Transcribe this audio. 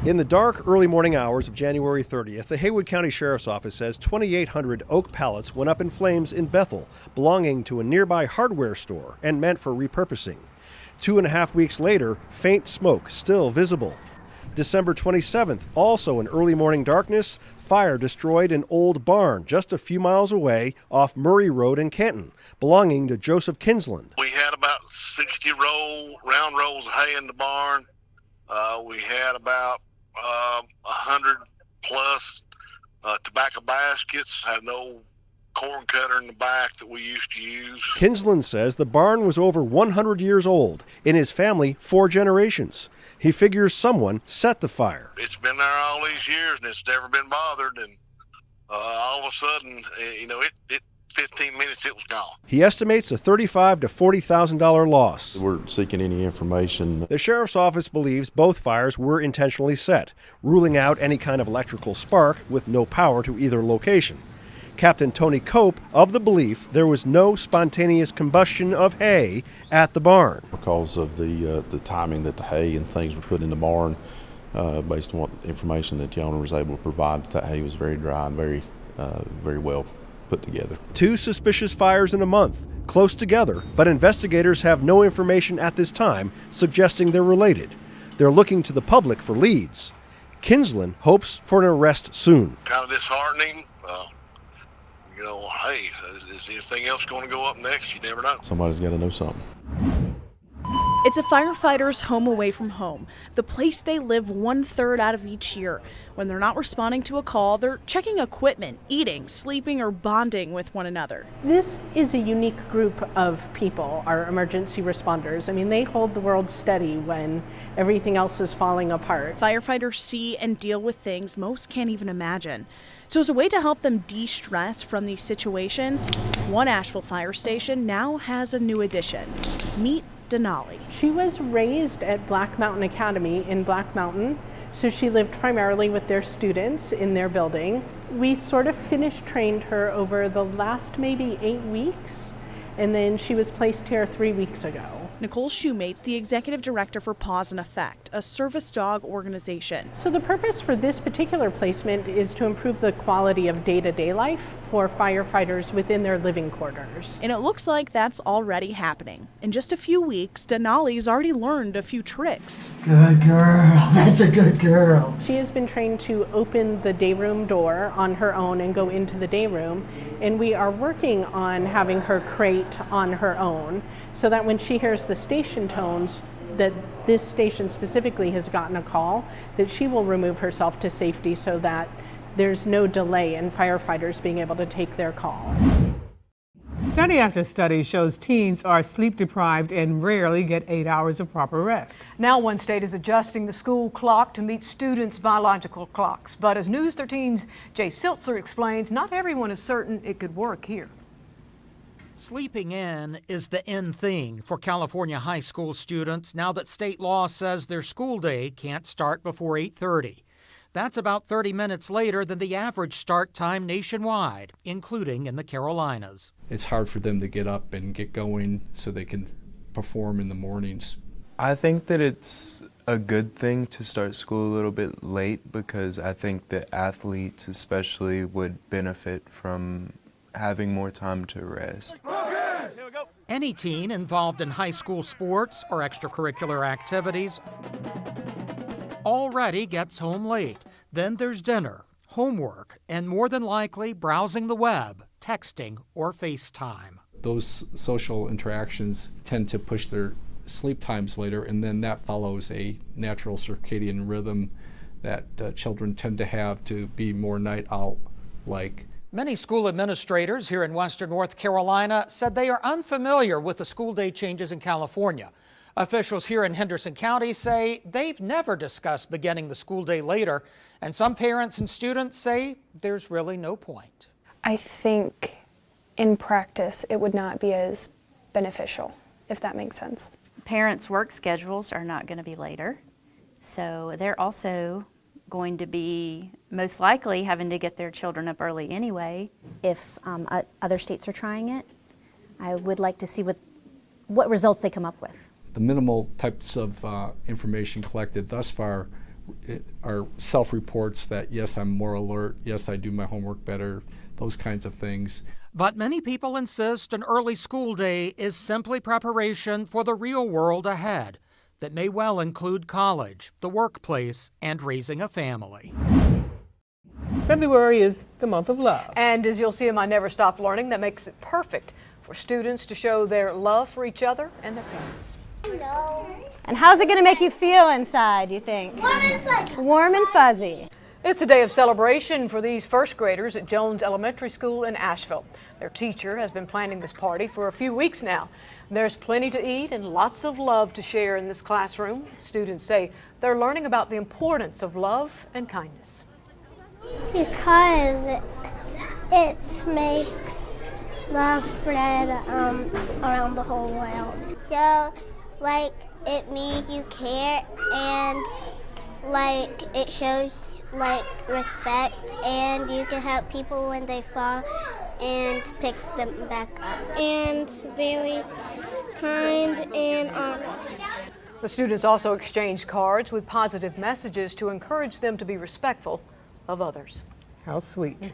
In the dark, early morning hours of January 30th, the Haywood County Sheriff's Office says 2,800 oak pallets went up in flames in Bethel, belonging to a nearby hardware store and meant for repurposing. 2.5 weeks later, faint smoke still visible. December 27th, also in early morning darkness, fire destroyed an old barn just a few miles away off Murray Road in Canton, belonging to Joseph Kinsland. We had about 60 round rolls of hay in the barn. We had about 100 plus tobacco baskets, had an old corn cutter in the back that we used to use. Kinsland says the barn was over 100 years old. In his family, 4 generations. He figures someone set the fire. It's been there all these years and it's never been bothered, and all of a sudden, 15 minutes it was gone. He estimates a $35,000 to $40,000 loss. We're seeking any information. The sheriff's office believes both fires were intentionally set, ruling out any kind of electrical spark with no power to either location. Captain Tony Cope of the belief there was no spontaneous combustion of hay at the barn. Because of the timing that the hay and things were put in the barn, based on what information that the owner was able to provide, that hay was very dry and very well put together. 2 suspicious fires in a month, close together, but investigators have no information at this time suggesting they're related. They're looking to the public for leads. Kinsland hopes for an arrest soon. Kind of disheartening. Hey, is anything else going to go up next? You never know. Somebody's got to know something. It's a firefighter's home away from home, the place they live 1/3 out of each year. When they're not responding to a call, they're checking equipment, eating, sleeping, or bonding with one another. This is a unique group of people, our emergency responders. I mean, they hold the world steady when everything else is falling apart. Firefighters see and deal with things most can't even imagine. So as a way to help them de-stress from these situations, one Asheville fire station now has a new addition. Meet Denali. She was raised at Black Mountain Academy in Black Mountain, so she lived primarily with their students in their building. We sort of trained her over the last maybe 8 weeks, and then she was placed here 3 weeks ago. Nicole Shoemate's the executive director for Pause and Effect, a service dog organization. So the purpose for this particular placement is to improve the quality of day-to-day life for firefighters within their living quarters. And it looks like that's already happening. In just a few weeks, Denali's already learned a few tricks. Good girl, that's a good girl. She has been trained to open the day room door on her own and go into the day room, and we are working on having her crate on her own so that when she hears the station tones, that this station specifically has gotten a call, that she will remove herself to safety so that there's no delay in firefighters being able to take their call. Study after study shows teens are sleep deprived and rarely get 8 hours of proper rest. Now one state is adjusting the school clock to meet students' biological clocks. But as News 13's Jay Siltzer explains, not everyone is certain it could work here. Sleeping in is the in thing for California high school students now that state law says their school day can't start before 8:30. That's about 30 minutes later than the average start time nationwide, including in the Carolinas. It's hard for them to get up and get going so they can perform in the mornings. I think that it's a good thing to start school a little bit late because I think that athletes especially would benefit from having more time to rest. Any teen involved in high school sports or extracurricular activities already gets home late. Then there's dinner, homework, and more than likely browsing the web, texting, or FaceTime. Those social interactions tend to push their sleep times later, and then that follows a natural circadian rhythm that children tend to have to be more night owl-like. Many school administrators here in western North Carolina said they are unfamiliar with the school day changes in California. Officials here in Henderson County say they've never discussed beginning the school day later, and some parents and students say there's really no point. I think in practice it would not be as beneficial, if that makes sense. Parents' work schedules are not going to be later, so they're also going to be most likely having to get their children up early anyway. If other states are trying it, I would like to see what results they come up with. The minimal types of information collected thus far are self-reports that, yes, I'm more alert, yes, I do my homework better, those kinds of things. But many people insist an early school day is simply preparation for the real world ahead that may well include college, the workplace, and raising a family. February is the month of love. And as you'll see in my Never Stop Learning, that makes it perfect for students to show their love for each other and their parents. And how's it going to make you feel inside, you think? Warm and fuzzy. It's a day of celebration for these first graders at Jones Elementary School in Asheville. Their teacher has been planning this party for a few weeks now. There's plenty to eat and lots of love to share in this classroom. Students say they're learning about the importance of love and kindness. Because it makes love spread around the whole world. So, like, it means you care, and like it shows like respect, and you can help people when they fall and pick them back up. And very kind and honest. The students also exchanged cards with positive messages to encourage them to be respectful of others. How sweet.